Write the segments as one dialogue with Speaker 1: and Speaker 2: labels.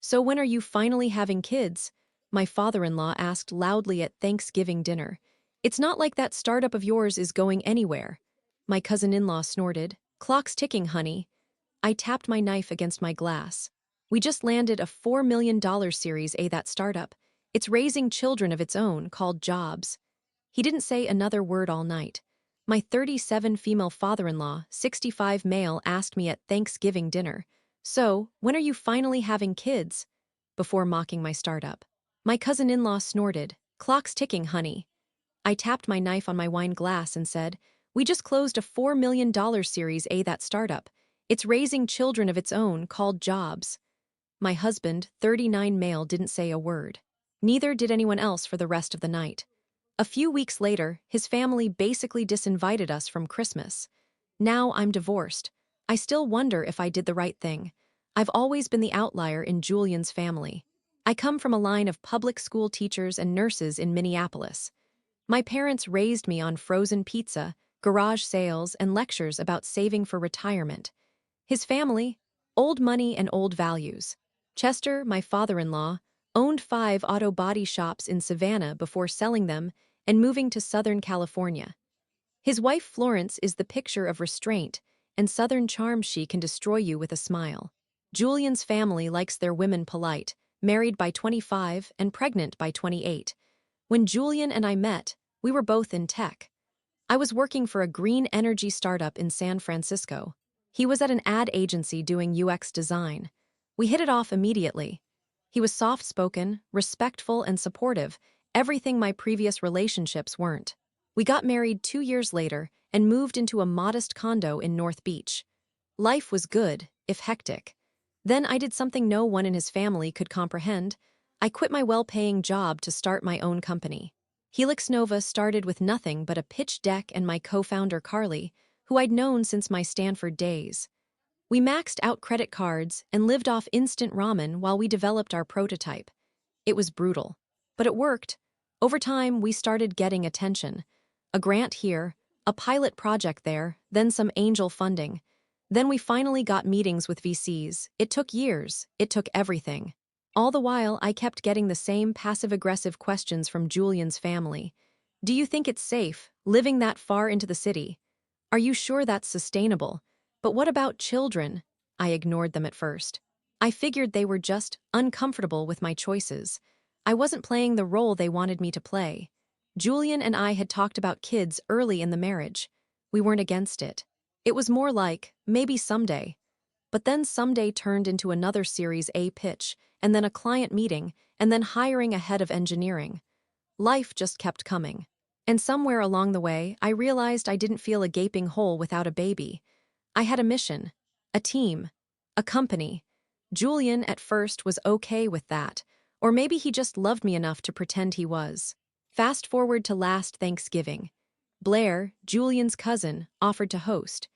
Speaker 1: "So when are you finally having kids?" my father-in-law asked loudly at Thanksgiving dinner. "It's not like that startup of yours is going anywhere." My cousin-in-law snorted. "Clock's ticking, honey." I tapped my knife against my glass. "We just landed a $4 million Series A that startup. It's raising children of its own, called jobs." He didn't say another word all night. My 37 female father-in-law, 65 male asked me at Thanksgiving dinner, "So, when are you finally having kids?" before mocking my startup. My cousin-in-law snorted. "Clock's ticking, honey." I tapped my knife on my wine glass and said, "We just closed a $4 million Series A that startup. It's raising children of its own, called jobs." My husband, 39 male, didn't say a word. Neither did anyone else for the rest of the night. A few weeks later, his family basically disinvited us from Christmas. Now I'm divorced. I still wonder if I did the right thing. I've always been the outlier in Julian's family. I come from a line of public school teachers and nurses in Minneapolis. My parents raised me on frozen pizza, garage sales, and lectures about saving for retirement. His family, old money and old values. Chester, my father-in-law, owned 5 auto body shops in Savannah before selling them and moving to Southern California. His wife Florence is the picture of restraint and Southern charm. She can destroy you with a smile. Julian's family likes their women polite, married by 25 and pregnant by 28. When Julian and I met, we were both in tech. I was working for a green energy startup in San Francisco. He was at an ad agency doing UX design. We hit it off immediately. He was soft-spoken, respectful, and supportive, everything my previous relationships weren't. We got married 2 years later and moved into a modest condo in North Beach. Life was good, if hectic. Then I did something no one in his family could comprehend. I quit my well-paying job to start my own company. Helix Nova started with nothing but a pitch deck and my co-founder Carly, who I'd known since my Stanford days. We maxed out credit cards and lived off instant ramen while we developed our prototype. It was brutal, but it worked. Over time, we started getting attention. A grant here, a pilot project there, then some angel funding. Then we finally got meetings with VCs. It took years. It took everything. All the while, I kept getting the same passive-aggressive questions from Julian's family. "Do you think it's safe, living that far into the city? Are you sure that's sustainable? But what about children?" I ignored them at first. I figured they were just uncomfortable with my choices. I wasn't playing the role they wanted me to play. Julian and I had talked about kids early in the marriage. We weren't against it. It was more like, maybe someday. But then someday turned into another Series A pitch, and then a client meeting, and then hiring a head of engineering. Life just kept coming. And somewhere along the way, I realized I didn't feel a gaping hole without a baby. I had a mission, a team, a company. Julian, at first, was okay with that, or maybe he just loved me enough to pretend he was. Fast forward to last Thanksgiving. Blair, Julian's cousin, offered to host.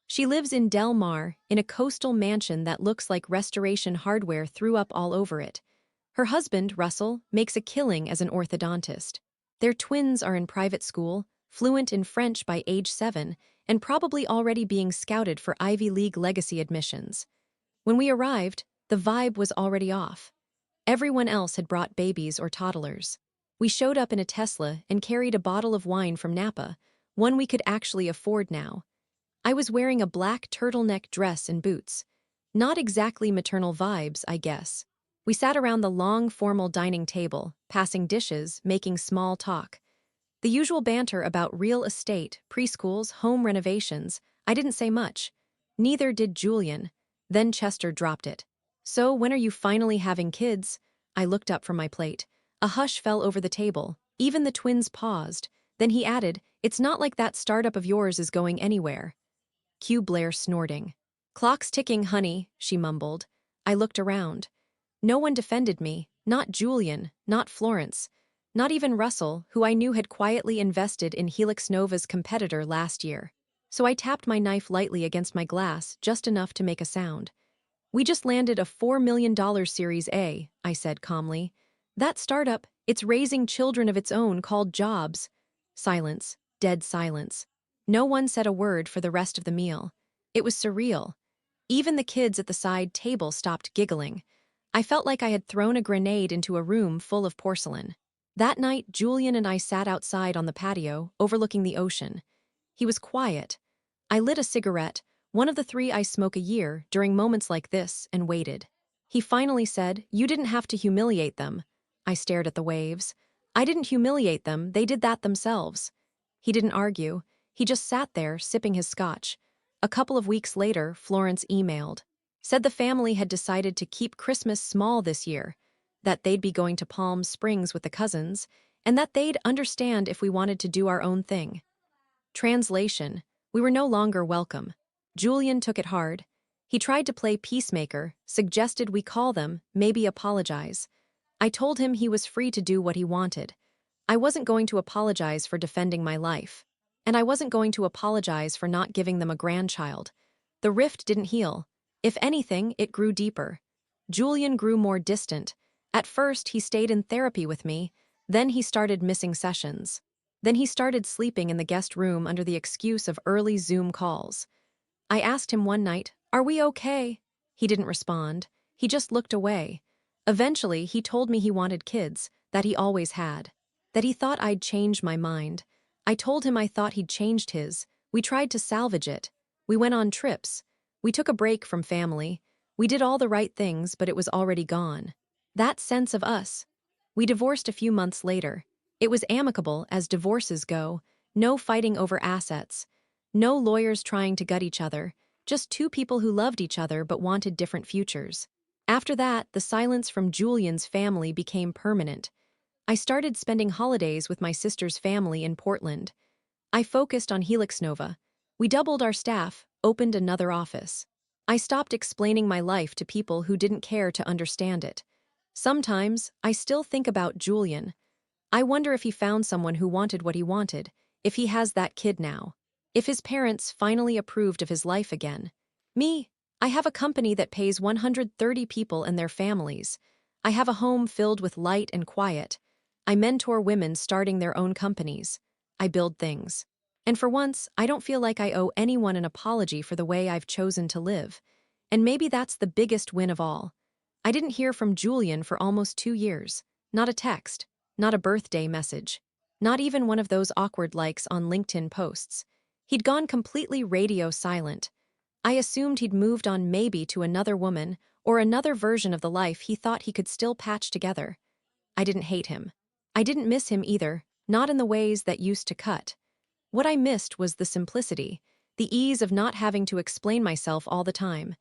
Speaker 1: She lives in Del Mar, in a coastal mansion that looks like Restoration Hardware threw up all over it. Her husband, Russell, makes a killing as an orthodontist. Their twins are in private school, fluent in French by age 7, and probably already being scouted for Ivy League legacy admissions. When we arrived, the vibe was already off. Everyone else had brought babies or toddlers. We showed up in a Tesla and carried a bottle of wine from Napa, one we could actually afford now. I was wearing a black turtleneck dress and boots. Not exactly maternal vibes, I guess. We sat around the long, formal dining table, passing dishes, making small talk. The usual banter about real estate, preschools, home renovations. I didn't say much. Neither did Julian. Then Chester dropped it. "So, when are you finally having kids?" I looked up from my plate. A hush fell over the table. Even the twins paused. Then he added, "It's not like that startup of yours is going anywhere." Cue Blair snorting. "Clock's ticking, honey," she mumbled. I looked around. No one defended me, not Julian, not Florence, not even Russell, who I knew had quietly invested in Helix Nova's competitor last year. So I tapped my knife lightly against my glass, just enough to make a sound. "We just landed a $4 million Series A," I said calmly. "That startup, it's raising children of its own called jobs." Silence, dead silence. No one said a word for the rest of the meal. It was surreal. Even the kids at the side table stopped giggling. I felt like I had thrown a grenade into a room full of porcelain. That night, Julian and I sat outside on the patio, overlooking the ocean. He was quiet. I lit a cigarette, one of the 3 I smoke a year, during moments like this, and waited. He finally said, "You didn't have to humiliate them." I stared at the waves. "I didn't humiliate them, they did that themselves." He didn't argue. He just sat there, sipping his scotch. A couple of weeks later, Florence emailed. Said the family had decided to keep Christmas small this year, that they'd be going to Palm Springs with the cousins, and that they'd understand if we wanted to do our own thing. Translation: we were no longer welcome. Julian took it hard. He tried to play peacemaker, suggested we call them, maybe apologize. I told him he was free to do what he wanted. I wasn't going to apologize for defending my life. And I wasn't going to apologize for not giving them a grandchild. The rift didn't heal. If anything, it grew deeper. Julian grew more distant. At first, he stayed in therapy with me. Then he started missing sessions. Then he started sleeping in the guest room under the excuse of early Zoom calls. I asked him one night, "Are we okay?" He didn't respond. He just looked away. Eventually, he told me he wanted kids, that he always had. That he thought I'd changed my mind. I told him I thought he'd changed his. We tried to salvage it. We went on trips. We took a break from family. We did all the right things, but it was already gone. That sense of us. We divorced a few months later. It was amicable, as divorces go. No fighting over assets. No lawyers trying to gut each other. Just 2 people who loved each other but wanted different futures. After that, the silence from Julian's family became permanent. I started spending holidays with my sister's family in Portland. I focused on Helix Nova. We doubled our staff, opened another office. I stopped explaining my life to people who didn't care to understand it. Sometimes, I still think about Julian. I wonder if he found someone who wanted what he wanted, if he has that kid now. If his parents finally approved of his life again. Me, I have a company that pays 130 people and their families. I have a home filled with light and quiet. I mentor women starting their own companies. I build things. And for once, I don't feel like I owe anyone an apology for the way I've chosen to live. And maybe that's the biggest win of all. I didn't hear from Julian for almost 2 years. Not a text. Not a birthday message. Not even one of those awkward likes on LinkedIn posts. He'd gone completely radio silent. I assumed he'd moved on, maybe to another woman, or another version of the life he thought he could still patch together. I didn't hate him. I didn't miss him either, not in the ways that used to cut. What I missed was the simplicity, the ease of not having to explain myself all the time.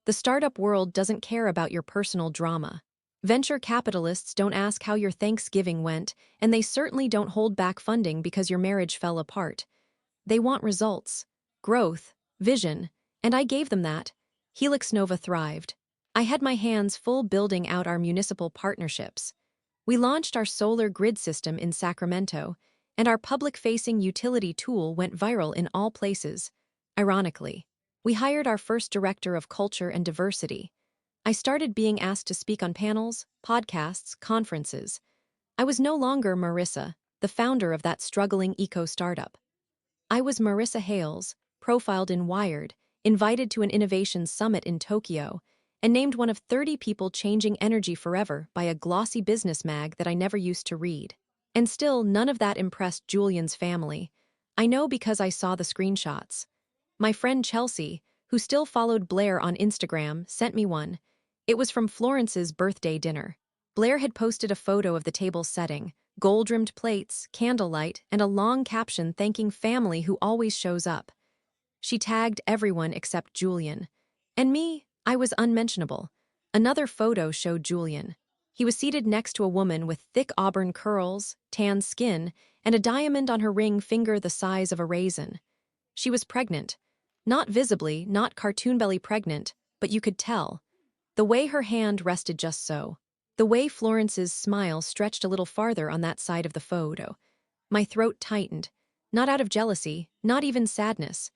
Speaker 1: The startup world doesn't care about your personal drama. Venture capitalists don't ask how your Thanksgiving went, and they certainly don't hold back funding because your marriage fell apart. They want results, growth, vision, and I gave them that. Helix Nova thrived. I had my hands full building out our municipal partnerships. We launched our solar grid system in Sacramento, and our public-facing utility tool went viral in all places. Ironically, we hired our first director of culture and diversity. I started being asked to speak on panels, podcasts, conferences. I was no longer Marissa, the founder of that struggling eco-startup. I was Marissa Hales, profiled in Wired, invited to an innovation summit in Tokyo, and named one of 30 people changing energy forever by a glossy business mag that I never used to read. And still, none of that impressed Julian's family. I know because I saw the screenshots. My friend Chelsea, who still followed Blair on Instagram, sent me one. It was from Florence's birthday dinner. Blair had posted a photo of the table's setting, gold-rimmed plates, candlelight, and a long caption thanking family who always shows up. She tagged everyone except Julian. And me, I was unmentionable. Another photo showed Julian. He was seated next to a woman with thick auburn curls, tan skin, and a diamond on her ring finger the size of a raisin. She was pregnant. Not visibly, not cartoon belly pregnant, but you could tell. The way her hand rested just so. The way Florence's smile stretched a little farther on that side of the photo. My throat tightened. Not out of jealousy, not even sadness,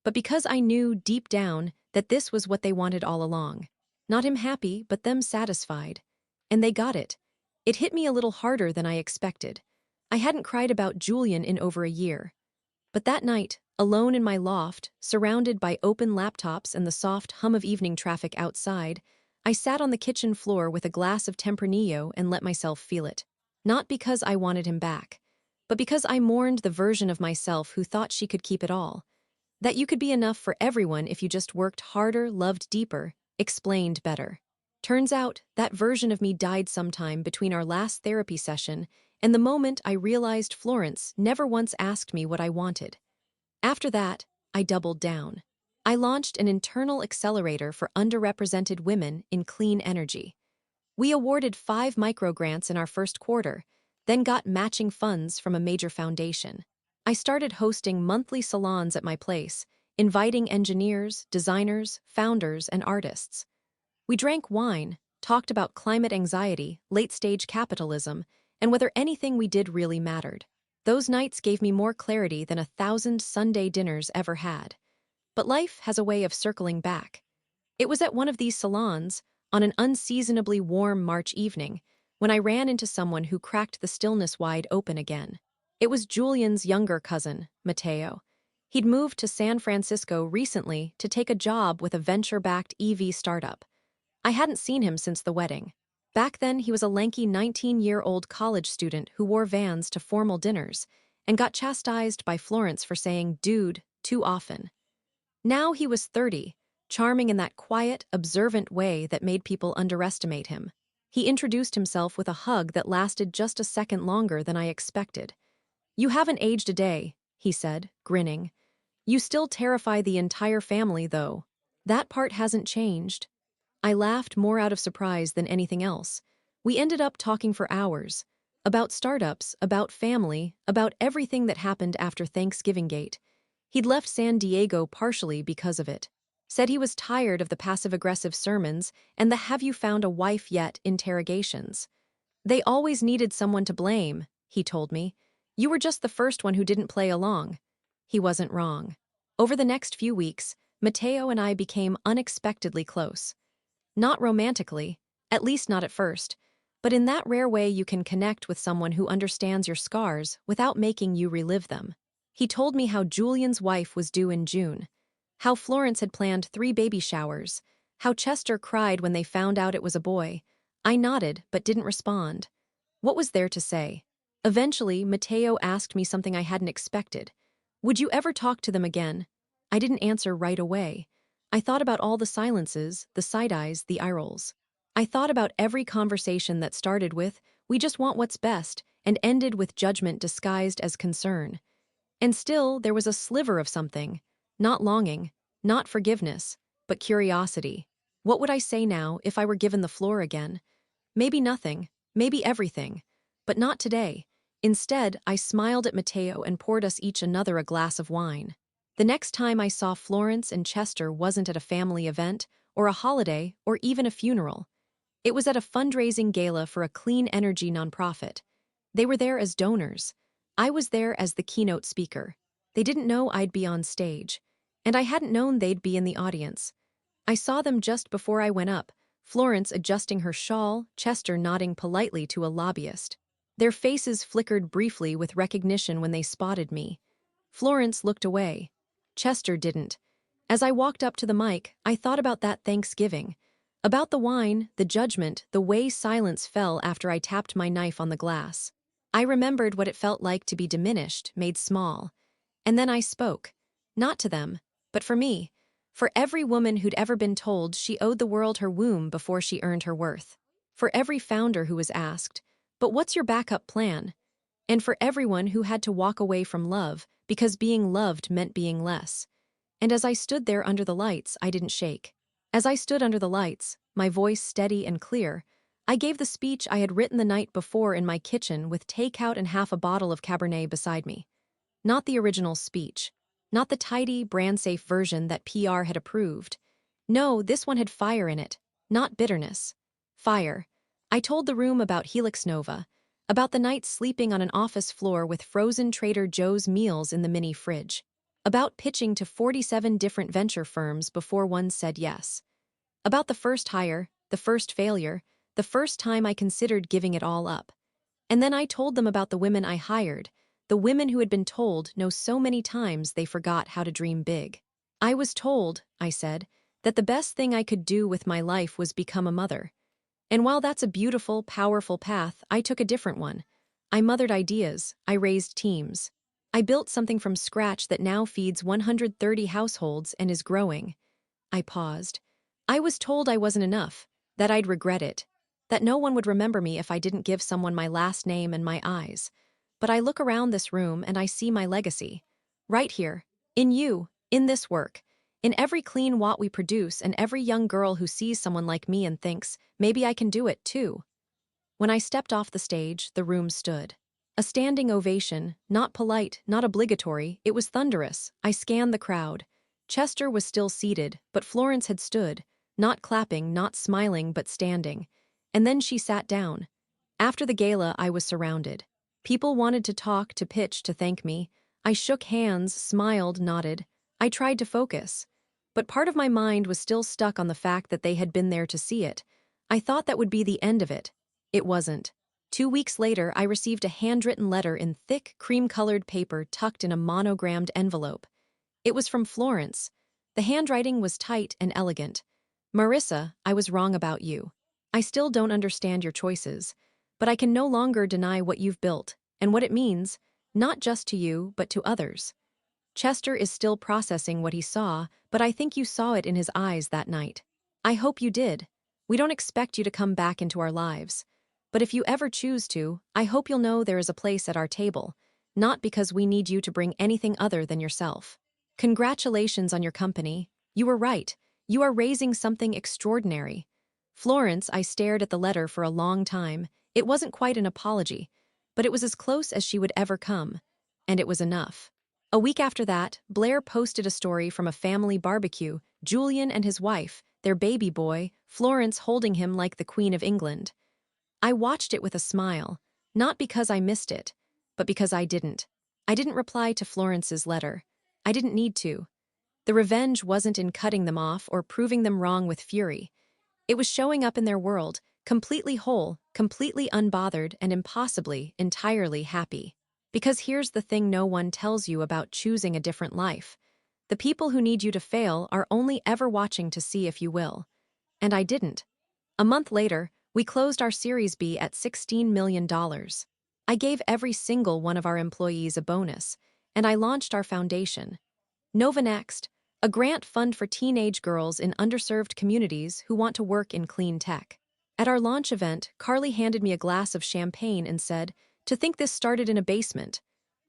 Speaker 1: but because I knew deep down that this was what they wanted all along. Not him happy, but them satisfied. And they got it. It hit me a little harder than I expected. I hadn't cried about Julian in over a year. But that night, alone in my loft, surrounded by open laptops and the soft hum of evening traffic outside, I sat on the kitchen floor with a glass of Tempranillo and let myself feel it. Not because I wanted him back, but because I mourned the version of myself who thought she could keep it all. That you could be enough for everyone if you just worked harder, loved deeper, explained better. Turns out, that version of me died sometime between our last therapy session and the moment I realized Florence never once asked me what I wanted. After that, I doubled down. I launched an internal accelerator for underrepresented women in clean energy. We awarded 5 microgrants in our first quarter, then got matching funds from a major foundation. I started hosting monthly salons at my place, inviting engineers, designers, founders, and artists. We drank wine, talked about climate anxiety, late-stage capitalism, and whether anything we did really mattered. Those nights gave me more clarity than 1,000 Sunday dinners ever had. But life has a way of circling back. It was at one of these salons, on an unseasonably warm March evening, when I ran into someone who cracked the stillness wide open again. It was Julian's younger cousin, Matteo. He'd moved to San Francisco recently to take a job with a venture-backed EV startup. I hadn't seen him since the wedding. Back then, he was a lanky 19-year-old college student who wore Vans to formal dinners and got chastised by Florence for saying "dude" too often. Now he was 30, charming in that quiet, observant way that made people underestimate him. He introduced himself with a hug that lasted just a second longer than I expected. "You haven't aged a day," he said, grinning. "You still terrify the entire family, though. That part hasn't changed." I laughed more out of surprise than anything else. We ended up talking for hours. About startups, about family, about everything that happened after Thanksgiving Gate. He'd left San Diego partially because of it. Said he was tired of the passive-aggressive sermons and the "have you found a wife yet" interrogations. "They always needed someone to blame," he told me. "You were just the first one who didn't play along." He wasn't wrong. Over the next few weeks, Matteo and I became unexpectedly close. Not romantically, at least not at first, but in that rare way you can connect with someone who understands your scars without making you relive them. He told me how Julian's wife was due in June, how Florence had planned 3 baby showers, how Chester cried when they found out it was a boy. I nodded but didn't respond. What was there to say? Eventually, Matteo asked me something I hadn't expected. "Would you ever talk to them again?" I didn't answer right away. I thought about all the silences, the side-eyes, the eye-rolls. I thought about every conversation that started with, "We just want what's best," and ended with judgment disguised as concern. And still, there was a sliver of something. Not longing, not forgiveness, but curiosity. What would I say now if I were given the floor again? Maybe nothing, maybe everything. But not today. Instead, I smiled at Matteo and poured us each another a glass of wine. The next time I saw Florence and Chester wasn't at a family event, or a holiday, or even a funeral. It was at a fundraising gala for a clean energy nonprofit. They were there as donors. I was there as the keynote speaker. They didn't know I'd be on stage, and I hadn't known they'd be in the audience. I saw them just before I went up, Florence adjusting her shawl, Chester nodding politely to a lobbyist. Their faces flickered briefly with recognition when they spotted me. Florence looked away. Chester didn't. As I walked up to the mic, I thought about that Thanksgiving. About the wine, the judgment, the way silence fell after I tapped my knife on the glass. I remembered what it felt like to be diminished, made small. And then I spoke. Not to them, but for me. For every woman who'd ever been told she owed the world her womb before she earned her worth. For every founder who was asked, "But what's your backup plan?" And for everyone who had to walk away from love because being loved meant being less. And as I stood there under the lights, I didn't shake. As I stood under the lights, my voice steady and clear, I gave the speech I had written the night before in my kitchen with takeout and half a bottle of Cabernet beside me. Not the original speech. Not the tidy, brand-safe version that PR had approved. No, this one had fire in it, not bitterness. Fire. I told the room about Helix Nova, about the night sleeping on an office floor with frozen Trader Joe's meals in the mini fridge, about pitching to 47 different venture firms before one said yes, about the first hire, the first failure, the first time I considered giving it all up. And then I told them about the women I hired, the women who had been told no so many times they forgot how to dream big. "I was told," I said, that the best thing I could do with my life was become a mother. And while that's a beautiful, powerful path, I took a different one. I mothered ideas, I raised teams. I built something from scratch that now feeds 130 households and is growing. I paused. I was told I wasn't enough, that I'd regret it, that no one would remember me if I didn't give someone my last name and my eyes. But I look around this room and I see my legacy. Right here, in you, in this work, in every clean watt we produce and every young girl who sees someone like me and thinks, maybe I can do it too. When I stepped off the stage, the room stood. A standing ovation, not polite, not obligatory, it was thunderous. I scanned the crowd. Chester was still seated, but Florence had stood, not clapping, not smiling, but standing. And then she sat down. After the gala, I was surrounded. People wanted to talk, to pitch, to thank me. I shook hands, smiled, nodded. I tried to focus. But part of my mind was still stuck on the fact that they had been there to see it. I thought that would be the end of it. It wasn't. 2 weeks later, I received a handwritten letter in thick, cream-colored paper tucked in a monogrammed envelope. It was from Florence. The handwriting was tight and elegant. Marissa, I was wrong about you. I still don't understand your choices, but I can no longer deny what you've built and what it means, not just to you, but to others. Chester is still processing what he saw, but I think you saw it in his eyes that night. I hope you did. We don't expect you to come back into our lives. But if you ever choose to, I hope you'll know there is a place at our table, not because we need you to bring anything other than yourself. Congratulations on your company. You were right. You are raising something extraordinary. Florence, I stared at the letter for a long time. It wasn't quite an apology, but it was as close as she would ever come. And it was enough. A week after that, Blair posted a story from a family barbecue, Julian and his wife, their baby boy, Florence holding him like the Queen of England. I watched it with a smile, not because I missed it, but because I didn't. I didn't reply to Florence's letter. I didn't need to. The revenge wasn't in cutting them off or proving them wrong with fury. It was showing up in their world, completely whole, completely unbothered, and impossibly, entirely happy. Because here's the thing no one tells you about choosing a different life. The people who need you to fail are only ever watching to see if you will. And I didn't. A month later, we closed our Series B at $16 million. I gave every single one of our employees a bonus, and I launched our foundation, Nova Next, a grant fund for teenage girls in underserved communities who want to work in clean tech. At our launch event, Carly handed me a glass of champagne and said, "To think this started in a basement."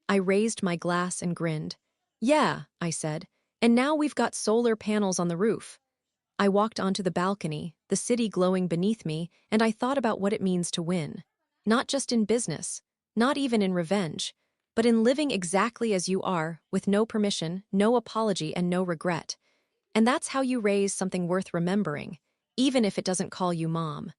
Speaker 1: I raised my glass and grinned. "Yeah," I said, "and now we've got solar panels on the roof." I walked onto the balcony, the city glowing beneath me, and I thought about what it means to win. Not just in business, not even in revenge, but in living exactly as you are, with no permission, no apology, and no regret. And that's how you raise something worth remembering, even if it doesn't call you mom.